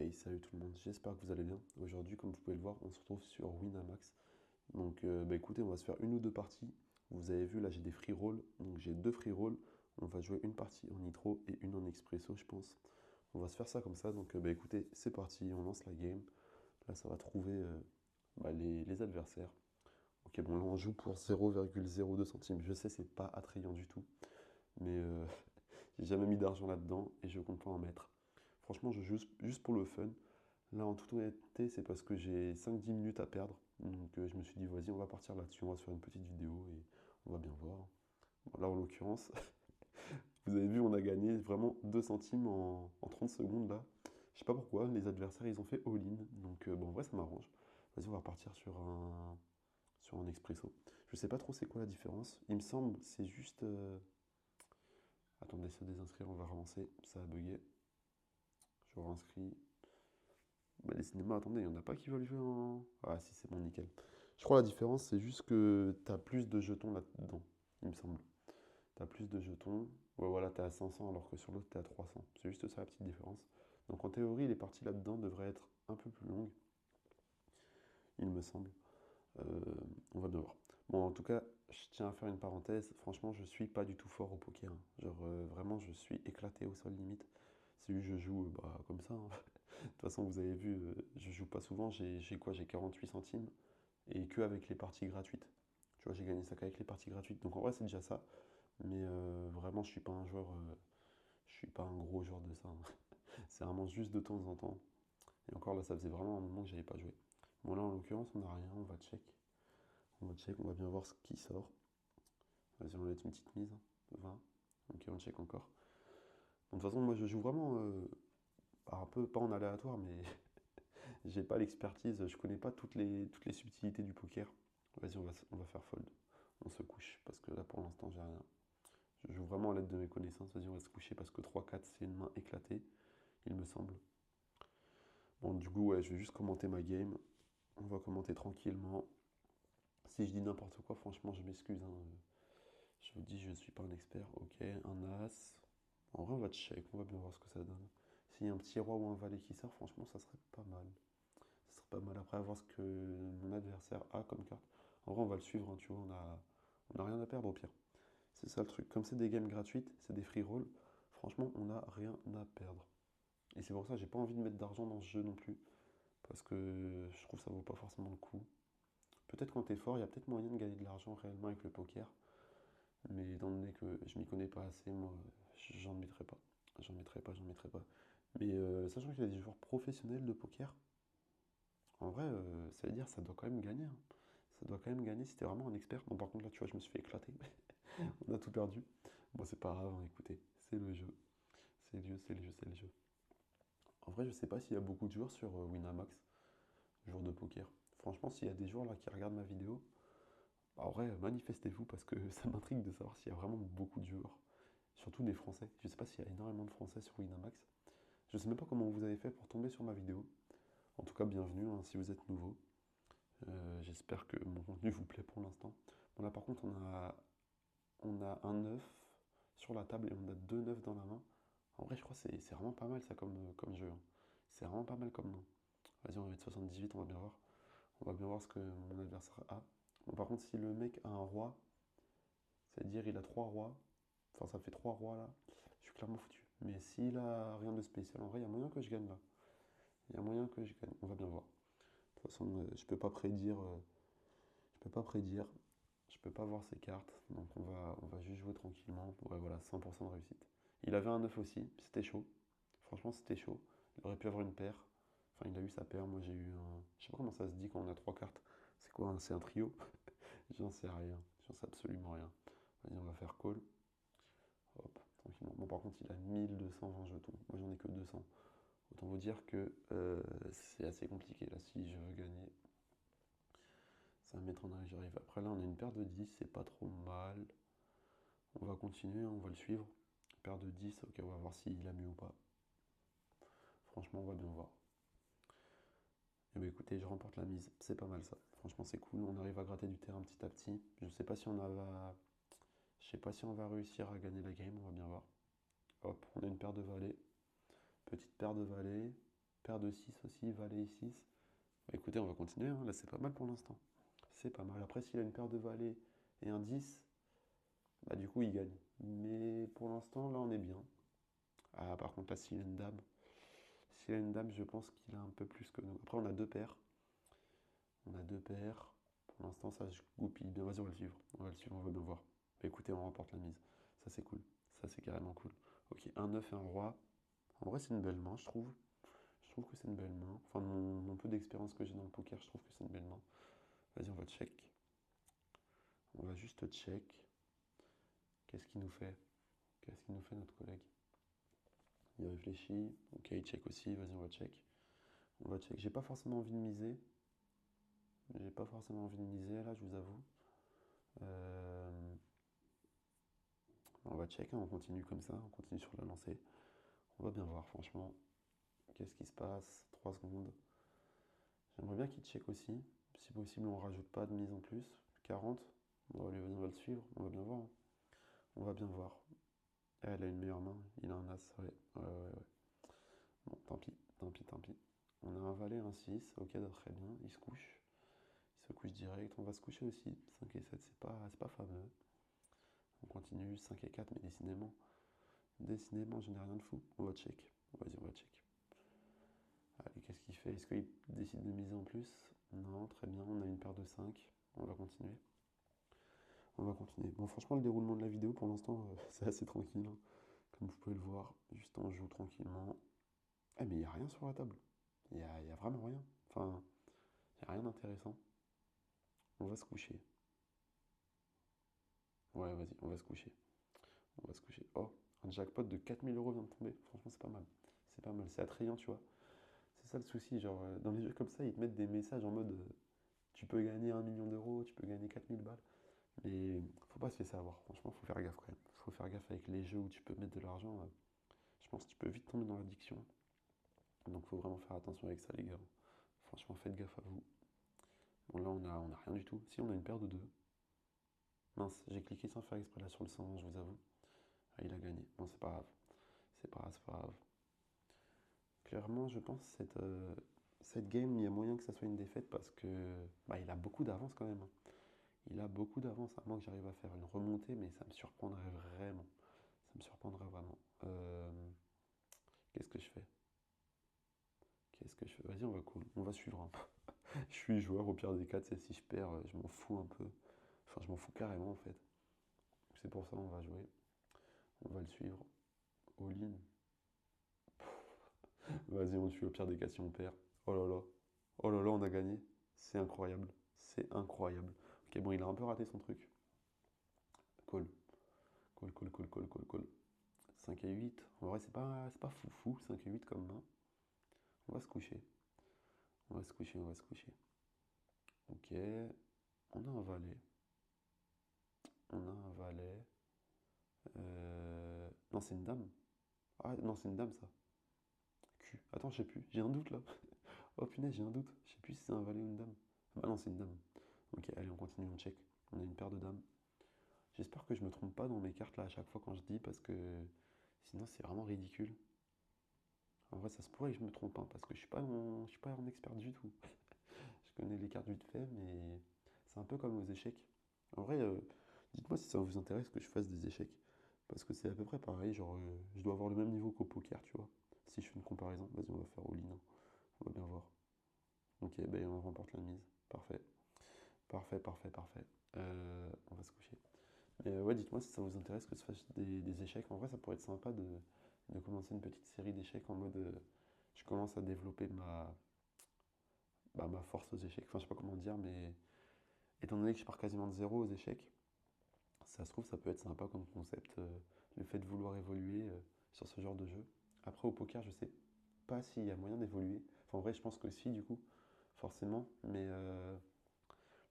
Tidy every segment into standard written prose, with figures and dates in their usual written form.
Hey, salut tout le monde, j'espère que vous allez bien. Aujourd'hui, comme vous pouvez le voir, on se retrouve sur Winamax. Donc, écoutez, on va se faire une ou deux parties. Vous avez vu, là, j'ai des free rolls. Donc, j'ai deux free rolls. On va jouer une partie en nitro et une en expresso, je pense. On va se faire ça comme ça. Donc, écoutez, c'est parti, on lance la game. Là, ça va trouver les adversaires. Ok, bon, là, on joue pour 0,02 centimes. Je sais, c'est pas attrayant du tout. Mais j'ai jamais mis d'argent là-dedans et je compte pas en mettre. Franchement, je joue juste pour le fun. Là, en toute honnêteté, c'est parce que j'ai 5-10 minutes à perdre. Donc, je me suis dit, vas-y, on va partir là-dessus, on va se faire une petite vidéo et on va bien voir. Bon, là, en l'occurrence, vous avez vu, on a gagné vraiment 2 centimes en 30 secondes là. Je sais pas pourquoi, les adversaires, ils ont fait all-in. Donc, bon, en vrai, ça m'arrange. Vas-y, on va partir sur un expresso. Je sais pas trop c'est quoi la différence. Il me semble, c'est juste. Attendez, se désinscrire, on va relancer. Ça a bugué. Je reinscris. Bah, les cinémas, attendez, il n'y en a pas qui veulent jouer en. Ah, si, c'est bon, nickel. Je crois que la différence, c'est juste que tu as plus de jetons là-dedans, il me semble. Tu as plus de jetons. Ouais, voilà, tu es à 500 alors que sur l'autre, tu es à 300. C'est juste ça la petite différence. Donc en théorie, les parties là-dedans devraient être un peu plus longues, il me semble. Euh, on va bien voir. Bon, en tout cas, je tiens à faire une parenthèse. Franchement, je suis pas du tout fort au poker, hein. Genre, vraiment, je suis éclaté au sol limite. C'est juste, je joue comme ça, hein. De toute façon, vous avez vu, je joue pas souvent. J'ai quoi? J'ai 48 centimes. Et que avec les parties gratuites. Tu vois, j'ai gagné ça qu'avec les parties gratuites. Donc en vrai, c'est déjà ça. Mais vraiment, je suis pas un joueur. Je suis pas un gros joueur de ça, hein. C'est vraiment juste de temps en temps. Et encore là, ça faisait vraiment un moment que j'avais pas joué. Bon, là, en l'occurrence, on n'a rien. On va check. On va check. On va bien voir ce qui sort. Vas-y, on va mettre une petite mise, hein. 20. Ok, on check encore. Bon, de toute façon, moi, je joue vraiment un peu, pas en aléatoire, mais j'ai pas l'expertise. Je connais pas toutes les subtilités du poker. Vas-y, on va faire fold. On se couche, parce que là, pour l'instant, j'ai rien. Je joue vraiment à l'aide de mes connaissances. Vas-y, on va se coucher, parce que 3-4, c'est une main éclatée, il me semble. Bon, du coup, ouais, je vais juste commenter ma game. On va commenter tranquillement. Si je dis n'importe quoi, franchement, je m'excuse, hein. Je vous dis, je ne suis pas un expert. Ok, un as. En vrai, on va check, on va bien voir ce que ça donne. S'il y a un petit roi ou un valet qui sort, franchement, ça serait pas mal. Ça serait pas mal après à voir ce que mon adversaire a comme carte. En vrai, on va le suivre, hein, tu vois, on a rien à perdre au pire. C'est ça le truc. Comme c'est des games gratuites, c'est des free rolls, franchement, on n'a rien à perdre. Et c'est pour ça que j'ai pas envie de mettre d'argent dans ce jeu non plus. Parce que je trouve que ça vaut pas forcément le coup. Peut-être quand t'es fort, il y a peut-être moyen de gagner de l'argent réellement avec le poker. Mais étant donné que je m'y connais pas assez, moi, j'en mettrai pas. J'en mettrai pas. Mais sachant qu'il y a des joueurs professionnels de poker, en vrai, ça veut dire que ça doit quand même gagner, hein. Ça doit quand même gagner si t'es vraiment un expert. Bon, par contre, là, tu vois, je me suis fait éclater. On a tout perdu. Bon, c'est pas grave, hein, écoutez, c'est le jeu. C'est le jeu, c'est le jeu, c'est le jeu. En vrai, je sais pas s'il y a beaucoup de joueurs sur Winamax, joueurs de poker. Franchement, s'il y a des joueurs là qui regardent ma vidéo, bah, en vrai, manifestez-vous parce que ça m'intrigue de savoir s'il y a vraiment beaucoup de joueurs. Surtout des Français. Je sais pas s'il y a énormément de Français sur Winamax. Je sais même pas comment vous avez fait pour tomber sur ma vidéo. En tout cas, bienvenue, hein, si vous êtes nouveau. J'espère que mon contenu vous plaît pour l'instant. Bon, là, par contre, on a un 9 sur la table et on a deux 9 dans la main. En vrai, je crois que c'est vraiment pas mal ça comme jeu, hein. C'est vraiment pas mal comme nom. Vas-y, on va mettre 78, on va bien voir. On va bien voir ce que mon adversaire a. Bon, par contre, si le mec a un roi, c'est-à-dire il a trois rois, enfin ça fait trois rois là, je suis clairement foutu. Mais s'il a rien de spécial, en vrai, il y a moyen que je gagne là. Il y a moyen que je gagne. On va bien voir. De toute façon, je peux pas prédire. Je peux pas prédire. Je peux pas voir ses cartes. Donc on va juste jouer tranquillement. Ouais, voilà, 100% de réussite. Il avait un 9 aussi. C'était chaud. Franchement, c'était chaud. Il aurait pu avoir une paire. Enfin, il a eu sa paire. Moi, j'ai eu un. Je sais pas comment ça se dit quand on a trois cartes. C'est quoi, hein? C'est un trio? J'en sais rien. J'en sais absolument rien. Vas-y, on va faire call. Hop, tranquillement. Bon, par contre, il a 1220 jetons. Moi, j'en ai que 200. Autant vous dire que c'est assez compliqué là si je veux gagner. Ça va me mettre en arrière, j'arrive. Après là on a une paire de 10, c'est pas trop mal. On va continuer, hein, on va le suivre. Paire de 10, ok, on va voir s'il a mis ou pas. Franchement, on va bien voir. Et bah écoutez, je remporte la mise, c'est pas mal ça. Franchement, c'est cool, on arrive à gratter du terrain petit à petit. Je sais pas si on va réussir à gagner la game, on va bien voir. Hop, on a une paire de valets. Petite paire de valets. Paire de 6 aussi, valet 6. Bah, écoutez, on va continuer, hein. Là, c'est pas mal pour l'instant. C'est pas mal. Après, s'il a une paire de valets et un 10, bah, du coup, il gagne. Mais pour l'instant, là, on est bien. Ah, par contre, là, s'il a une dame, je pense qu'il a un peu plus que nous. Après, on a deux paires. On a deux paires. Pour l'instant, ça se goupille bien. Vas-y, on va le suivre. On va le suivre, on va bien voir. Bah, écoutez, on remporte la mise. Ça, c'est cool. Ça, c'est carrément cool. Ok, un 9 et un roi. En vrai, c'est une belle main, je trouve. Je trouve que c'est une belle main. Enfin, mon peu d'expérience que j'ai dans le poker, je trouve que c'est une belle main. Vas-y, on va check. On va juste check. Qu'est-ce qu'il nous fait? Qu'est-ce qu'il nous fait, notre collègue? Il réfléchit. Ok, il check aussi. Vas-y, on va check. On va check. J'ai pas forcément envie de miser. J'ai pas forcément envie de miser, là, je vous avoue. Euh, On va check, hein, on continue comme ça. On continue sur la lancée. On va bien voir, franchement. Qu'est-ce qui se passe? 3 secondes. J'aimerais bien qu'il check aussi. Si possible, on rajoute pas de mise en plus. 40. Bon, allez, vas-y, on va le suivre. On va bien voir, hein. On va bien voir. Ah, elle a une meilleure main. Il a un as. Ouais, ouais, ouais, ouais. Bon, tant pis, tant pis, tant pis. On a un valet, un 6. Ok, très bien. Il se couche. Il se couche direct. On va se coucher aussi. 5 et 7, c'est pas fameux. On continue. 5 et 4, mais décidément. Décidément, je n'ai rien de fou. On va check. Vas-y, on va check. Allez, qu'est-ce qu'il fait? Est-ce qu'il décide de miser en plus? Non, très bien. On a une paire de 5. On va continuer. On va continuer. Bon, franchement, le déroulement de la vidéo, pour l'instant, c'est assez tranquille, hein. Comme vous pouvez le voir, juste on joue tranquillement. Ah, mais il n'y a rien sur la table. Il y a vraiment rien. Enfin, il n'y a rien d'intéressant. On va se coucher. Ouais, vas-y, on va se coucher. On va se coucher. Oh, un jackpot de 4 000 € vient de tomber. Franchement, c'est pas mal. C'est pas mal. C'est attrayant, tu vois. C'est ça le souci. Genre, dans les jeux comme ça, ils te mettent des messages en mode tu peux gagner 1 million d'euros, tu peux gagner 4 000 balles. Mais faut pas se laisser avoir. Franchement, faut faire gaffe quand même. Faut faire gaffe avec les jeux où tu peux mettre de l'argent. Je pense que tu peux vite tomber dans l'addiction. Donc, faut vraiment faire attention avec ça, les gars. Franchement, faites gaffe à vous. Bon, là, on a rien du tout. Si, on a une paire de deux. Mince, j'ai cliqué sans faire exprès là sur le 100, je vous avoue. Ah, il a gagné. Bon, c'est pas grave. C'est pas grave, c'est pas grave. Clairement, je pense que cette game, il y a moyen que ça soit une défaite parce que bah, il a beaucoup d'avance quand même, hein. Il a beaucoup d'avance, à moins que j'arrive à faire une remontée, mais ça me surprendrait vraiment. Ça me surprendrait vraiment. Qu'est-ce que je fais? Qu'est-ce que je fais? Vas-y, on va cool. On va suivre, hein. Je suis joueur, au pire des cas, tu sais, si je perds, je m'en fous un peu. Enfin, je m'en fous carrément en fait. C'est pour ça on va jouer. On va le suivre. All-in. Vas-y, on le suit au pire des cas si on perd. Oh là là. Oh là là, on a gagné. C'est incroyable. C'est incroyable. Ok, bon, il a un peu raté son truc. Cool. Cool, cool, cool, cool, cool, cool. 5 et 8. En vrai, c'est pas foufou, 5 et 8 comme main. On va se coucher. On va se coucher, on va se coucher. Ok. On a un valet. On a un valet. Non, c'est une dame. Ah, non, c'est une dame, ça. Q. Attends, je sais plus. J'ai un doute, là. Oh, punaise, j'ai un doute. Je sais plus si c'est un valet ou une dame. Ah bah non, c'est une dame. Ok, allez, on continue, on check. On a une paire de dames. J'espère que je me trompe pas dans mes cartes, là, à chaque fois quand je dis, parce que sinon, c'est vraiment ridicule. En vrai, ça se pourrait que je me trompe, hein, parce que je suis pas un expert du tout. Je connais les cartes vite fait, mais c'est un peu comme aux échecs. En vrai, dites-moi si ça vous intéresse que je fasse des échecs. Parce que c'est à peu près pareil, genre je dois avoir le même niveau qu'au poker, tu vois. Si je fais une comparaison, vas-y, on va faire all-in, hein. On va bien voir. Ok, ben on remporte la mise. Parfait. Parfait, parfait, parfait. On va se coucher. Mais ouais, dites-moi si ça vous intéresse que je fasse des échecs. En vrai, ça pourrait être sympa de commencer une petite série d'échecs en mode je commence à développer ma force aux échecs. Enfin, je sais pas comment dire, mais étant donné que je pars quasiment de zéro aux échecs, ça se trouve, ça peut être sympa comme concept, le fait de vouloir évoluer sur ce genre de jeu. Après, au poker, je sais pas s'il y a moyen d'évoluer. Enfin, en vrai, je pense que si, du coup, forcément. Mais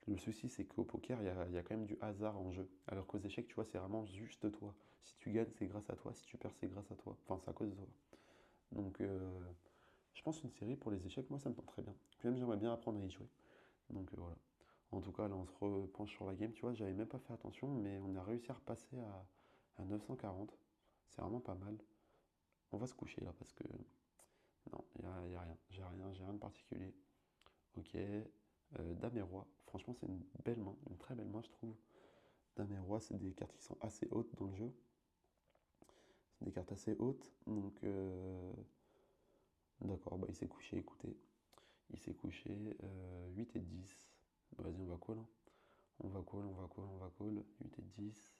le souci, c'est qu'au poker, il y a quand même du hasard en jeu. Alors qu'aux échecs, tu vois, c'est vraiment juste toi. Si tu gagnes, c'est grâce à toi. Si tu perds, c'est grâce à toi. Enfin, c'est à cause de toi. Donc, je pense une série pour les échecs, moi, ça me tente très bien. Puis même, j'aimerais bien apprendre à y jouer. Donc, voilà. En tout cas, là, on se repenche sur la game. Tu vois, j'avais même pas fait attention, mais on a réussi à repasser à 940. C'est vraiment pas mal. On va se coucher là parce que Non, y a rien. J'ai rien de particulier. Ok. Dame et roi. Franchement, c'est une belle main, une très belle main, je trouve. Dame et roi, c'est des cartes qui sont assez hautes dans le jeu. C'est des cartes assez hautes. Donc, d'accord, bah, il s'est couché, écoutez. Il s'est couché 8 et 10. Vas-y, on va call, hein. On va call, on va call, on va call. 8 et 10.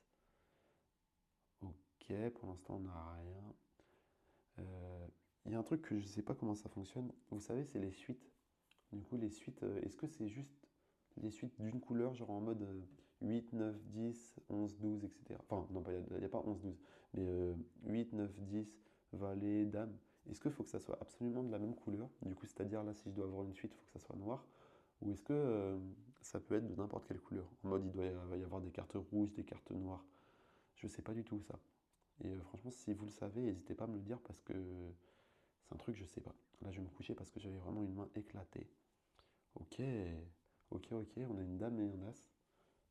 Ok, pour l'instant, on n'a rien. Il y a un truc que je sais pas comment ça fonctionne. Vous savez, c'est les suites. Du coup, les suites, est-ce que c'est juste les suites d'une couleur, genre en mode 8, 9, 10, 11, 12, etc. Enfin, non, il n'y a pas 11, 12, mais 8, 9, 10, valet, dame. Est-ce qu'il faut que ça soit absolument de la même couleur? Du coup, c'est-à-dire là, si je dois avoir une suite, il faut que ça soit noir. Ou est-ce que ça peut être de n'importe quelle couleur? En mode, il doit y avoir des cartes rouges, des cartes noires. Je sais pas du tout ça. Et franchement, si vous le savez, n'hésitez pas à me le dire parce que c'est un truc, je sais pas. Là, je vais me coucher parce que j'avais vraiment une main éclatée. Ok, ok, on a une dame et un as.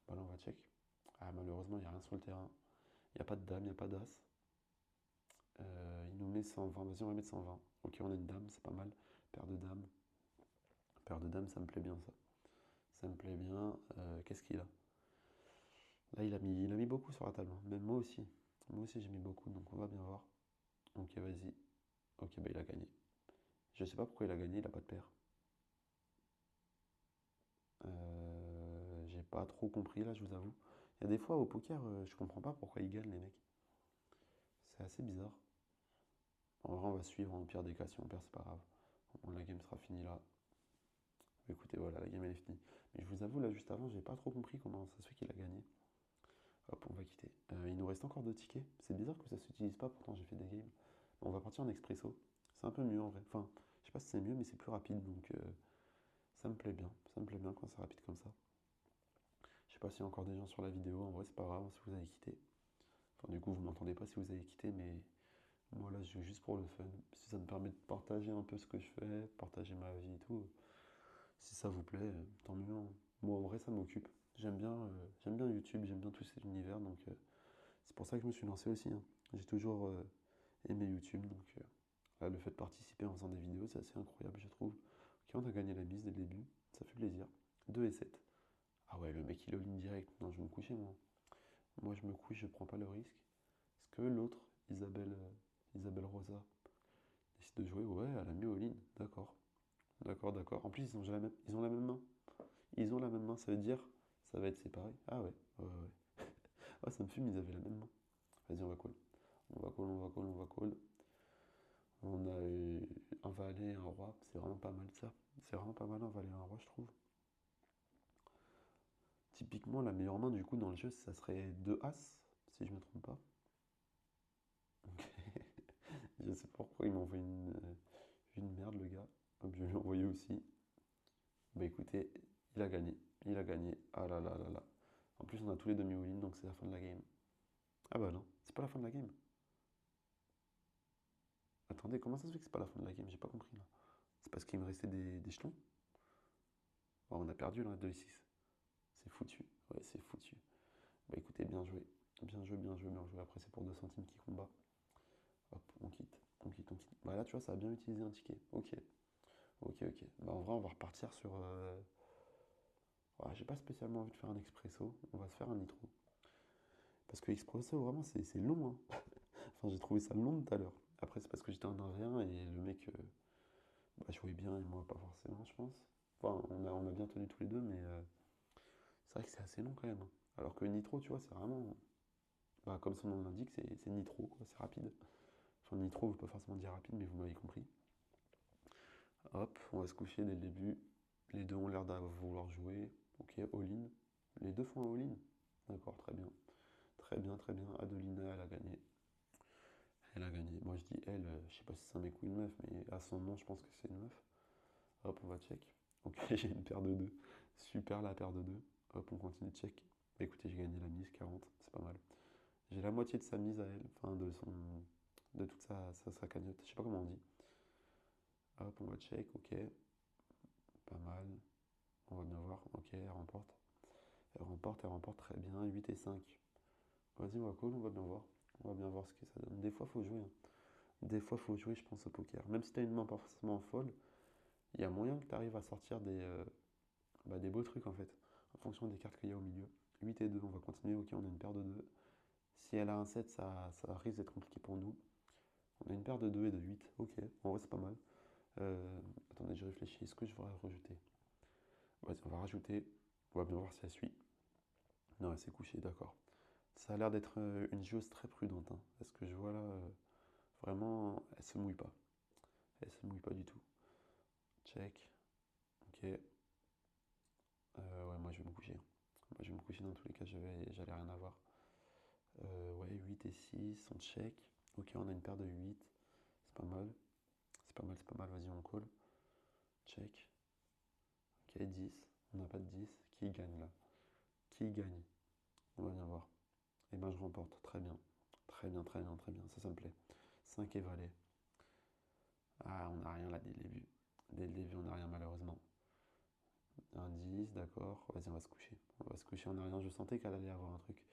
Bah là, on va check. Ah, malheureusement, il n'y a rien sur le terrain. Il n'y a pas de dame, il n'y a pas d'as. Il nous met 120. Vas-y, on va mettre 120. Ok, on a une dame, c'est pas mal. Paire de dames. Paire de dames, ça me plaît bien, ça. Ça me plaît bien. Qu'est-ce qu'il a? Là, il a mis beaucoup sur la table, hein. Même moi aussi. Moi aussi, j'ai mis beaucoup, donc on va bien voir. Ok, vas-y. Ok, bah il a gagné. Je sais pas pourquoi il a gagné, il a pas de paire. J'ai pas trop compris là, je vous avoue. Il y a des fois au poker, je comprends pas pourquoi ils gagnent les mecs. C'est assez bizarre. En vrai, on va suivre, en pire des cas, si on perd, c'est pas grave. Bon, la game sera finie là. Écoutez, voilà, la game elle est finie. Mais je vous avoue, là, juste avant, j'ai pas trop compris comment ça se fait qu'il a gagné. Hop, on va quitter. Il nous reste encore deux tickets. C'est bizarre que ça s'utilise pas, pourtant j'ai fait des games. On va partir en expresso. C'est un peu mieux en vrai. Enfin, je sais pas si c'est mieux, mais c'est plus rapide, donc ça me plaît bien. Ça me plaît bien quand c'est rapide comme ça. Je sais pas s'il y a encore des gens sur la vidéo, en vrai, c'est pas grave si vous avez quitté. Enfin, du coup, vous m'entendez pas si vous avez quitté, mais moi là, je joue juste pour le fun. Si ça me permet de partager un peu ce que je fais, partager ma vie et tout, si ça vous plaît, tant mieux, hein. Moi, en vrai, ça m'occupe. J'aime bien YouTube, j'aime bien tout cet univers, donc c'est pour ça que je me suis lancé aussi, hein. J'ai toujours aimé YouTube, donc là, le fait de participer en faisant des vidéos, c'est assez incroyable, je trouve. Ok, on a gagné la mise dès le début, ça fait plaisir. 2 et 7. Ah ouais, le mec, il all-in direct. Non, je vais me coucher, moi. Moi, je me couche, je prends pas le risque. Est-ce que l'autre, Isabelle Rosa, décide de jouer? Ouais, elle a mis all-in. D'accord. D'accord, d'accord. En plus, ils ont la même main. Ils ont la même main, ça veut dire ça va être séparé. Ah ouais, ouais, ouais. Ah, ça me fume, ils avaient la même main. Vas-y, on va call. On va call, on va call, on va call. On a eu un valet et un roi. C'est vraiment pas mal ça. C'est vraiment pas mal un valet et un roi, je trouve. Typiquement, la meilleure main du coup dans le jeu, ça serait 2 As, si je me trompe pas. Ok. Je sais pas pourquoi il m'a envoyé une merde, le gars. Hop, je lui ai envoyé aussi. Bah écoutez, il a gagné. Il a gagné. Ah là là là là. En plus, on a tous les demi all donc c'est la fin de la game. Ah bah non, c'est pas la fin de la game. Attendez, comment ça se fait que c'est pas la fin de la game? J'ai pas compris là. C'est parce qu'il me restait des jetons? Oh, on a perdu là, 2 et 6. C'est foutu. Ouais, c'est foutu. Bah écoutez, bien joué. Bien joué, bien joué, bien joué. Après, c'est pour 2 centimes qui combat. Hop, on quitte. On quitte, on quitte. Bah là, tu vois, ça a bien utilisé un ticket. Ok. Ok, ok. Bah en vrai, on va repartir sur. Ouais, j'ai pas spécialement envie de faire un expresso. On va se faire un nitro. Parce que expresso, vraiment, c'est long, hein. Enfin, j'ai trouvé ça long tout à l'heure. Après, c'est parce que j'étais en 1v1 et le mec bah, jouait bien et moi, pas forcément, je pense. Enfin, on a bien tenu tous les deux, mais c'est vrai que c'est assez long quand même, hein. Alors que nitro, tu vois, c'est vraiment. Bah, comme son nom l'indique, c'est nitro, quoi. C'est rapide. Enfin, nitro veut pas forcément dire rapide, mais vous m'avez compris. Hop, on va se coucher dès le début. Les deux ont l'air d'avoir vouloir jouer. Ok, all-in. Les deux font un all-in. D'accord, très bien. Très bien, très bien. Adelina, elle a gagné. Elle a gagné. Moi, je dis elle, je sais pas si c'est un mec ou une meuf, mais à son nom, je pense que c'est une meuf. Hop, on va check. Ok, j'ai une paire de deux. Super la paire de deux. Hop, on continue de check. Bah, écoutez, j'ai gagné la mise, 40, c'est pas mal. J'ai la moitié de sa mise à elle, enfin de toute sa cagnotte. Je sais pas comment on dit. Hop, on va check, ok. Pas mal. On va bien voir. Ok, elle remporte. Elle remporte très bien. 8 et 5. Vas-y, on va call, on va bien voir. On va bien voir ce que ça donne. Des fois, faut jouer, hein. Des fois, il faut jouer, je pense, au poker. Même si tu as une main pas forcément folle, il y a moyen que tu arrives à sortir des beaux trucs en fait, en fonction des cartes qu'il y a au milieu. 8 et 2, on va continuer. Ok, on a une paire de 2. Si elle a un 7, ça risque d'être compliqué pour nous. On a une paire de 2 et de 8. Ok, en vrai, c'est pas mal. Attendez, je réfléchis. Est-ce que je vais rajouter? Vas-y, on va rajouter. On va bien voir si elle suit. Non, elle s'est couchée, d'accord. Ça a l'air d'être une joueuse très prudente, hein. Est-ce que je vois là vraiment, elle se mouille pas. Elle se mouille pas du tout. Check. Ok. Ouais, moi je vais me coucher. Moi je vais me coucher dans tous les cas, j'allais rien avoir. Ouais, 8 et 6, on check. Ok, on a une paire de 8. C'est pas mal. C'est pas mal, c'est pas mal. Vas-y, on call. Check. Ok, 10. On n'a pas de 10. Qui gagne là? Qui gagne? On va bien voir. Et ben je remporte. Très bien. Très bien, très bien, très bien. Ça me plaît. 5 et valet. Ah, on n'a rien là dès le début. Dès le début, on n'a rien malheureusement. Un 10, d'accord. Vas-y, on va se coucher. On va se coucher, on n'a rien. Je sentais qu'elle allait avoir un truc.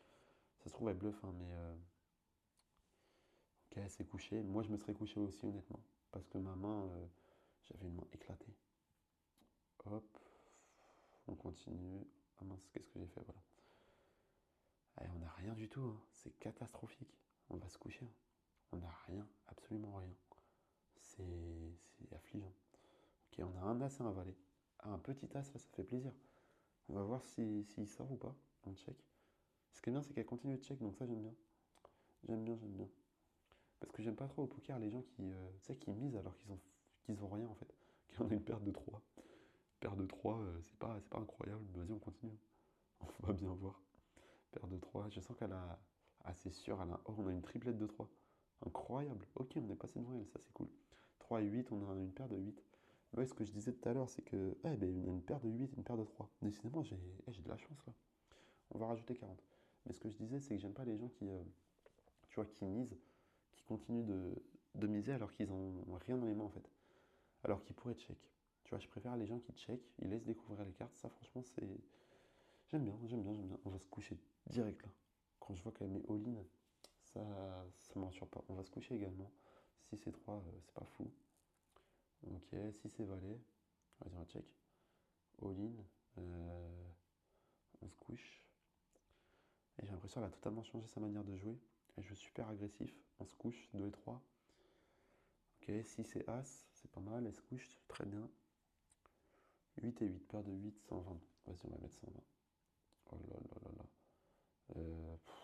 Ça se trouve, elle bluffe, hein, mais. Ok, elle s'est couchée. Moi, je me serais couché aussi, honnêtement. Parce que ma main, j'avais une main éclatée. Hop, on continue. Ah mince, qu'est-ce que j'ai fait? Voilà. Eh, on n'a rien du tout, hein. C'est catastrophique. On va se coucher, hein. On n'a rien, absolument rien. C'est affligeant. Ok, on a un as et un valet. Ah, un petit as, là, ça fait plaisir. On va voir s'il sort ou pas. On check. Ce qui est bien, c'est qu'elle continue de check, donc ça, j'aime bien. J'aime bien, j'aime bien. Parce que j'aime pas trop au poker les gens tu sais, qui misent alors qu'ils ont rien, en fait. Qui en a une paire de 3. Paire de 3, c'est pas incroyable. Mais vas-y, on continue. On va bien voir. Paire de 3. Je sens qu'elle a. Ah, c'est sûr, elle a. Oh, on a une triplette de 3. Incroyable. Ok, on est passé devant elle, ça c'est cool. 3 et 8, on a une paire de 8. Ouais, ce que je disais tout à l'heure, c'est que. Eh ben, on a une paire de 8 et une paire de 3. Décidément, j'ai de la chance là. On va rajouter 40. Mais ce que je disais, c'est que j'aime pas les gens tu vois, qui misent, qui continuent de miser alors qu'ils ont rien dans les mains en fait. Alors qu'ils pourraient check. Tu vois, je préfère les gens qui check, ils laissent découvrir les cartes. Ça, franchement, c'est. J'aime bien, j'aime bien, j'aime bien. On va se coucher direct là. Quand je vois qu'elle met all-in, ça me rassure pas. On va se coucher également. 6 et 3, c'est pas fou. Ok, 6 et valet. Vas-y, on va check. All-in. euh, on se couche. Et j'ai l'impression qu'elle a totalement changé sa manière de jouer. Elle joue super agressif. On se couche, 2 et 3. Ok, 6 et As, c'est pas mal. Elle se couche, très bien. 8 et 8, paire de 8, 120. Vas-y, on va mettre 120. Oh là là là là.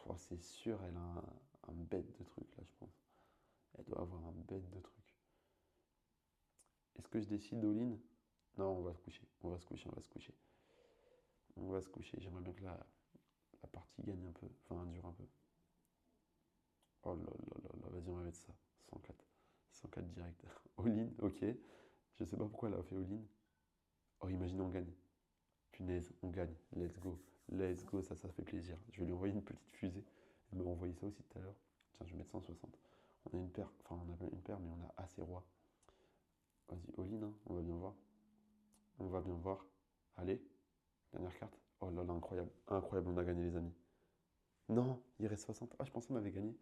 Oh, c'est sûr, elle a un bête de truc là, je pense. Elle doit avoir un bête de truc. Est-ce que je décide all-in? Non, on va se coucher. On va se coucher, on va se coucher. On va se coucher. J'aimerais bien que la partie gagne un peu. Enfin, dure un peu. Oh là là là là. Vas-y, on va mettre ça. 104. 104 direct. All-in, ok. Je sais pas pourquoi elle a fait all-in. Oh, imagine, on gagne. Punaise, on gagne. Let's go. Let's go, ça fait plaisir. Je vais lui envoyer une petite fusée. Elle m'a envoyé ça aussi tout à l'heure. Tiens, je vais mettre 160. On a une paire. Enfin, on a pas une paire, mais on a assez roi. Vas-y, all-in, hein. On va bien voir. On va bien voir. Allez, dernière carte. Oh là là, incroyable. Incroyable, on a gagné, les amis. Non, il reste 60. Ah, je pensais qu'on avait gagné.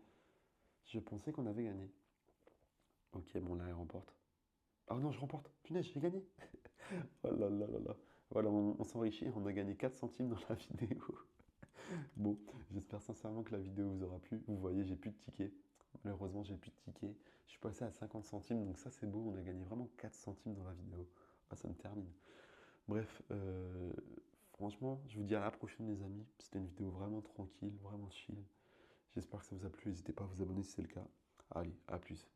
Je pensais qu'on avait gagné. Ok, bon, là, elle remporte. Ah non, je remporte. Punaise, j'ai gagné. Oh là là là là. Voilà, on s'enrichit. On a gagné 4 centimes dans la vidéo. Bon, j'espère sincèrement que la vidéo vous aura plu. Vous voyez, j'ai plus de tickets. Malheureusement, j'ai plus de tickets. Je suis passé à 50 centimes, donc ça c'est beau. On a gagné vraiment 4 centimes dans la vidéo. Ah, ça me termine. Bref, franchement, je vous dis à la prochaine les amis. C'était une vidéo vraiment tranquille, vraiment chill. J'espère que ça vous a plu. N'hésitez pas à vous abonner si c'est le cas. Allez, à plus.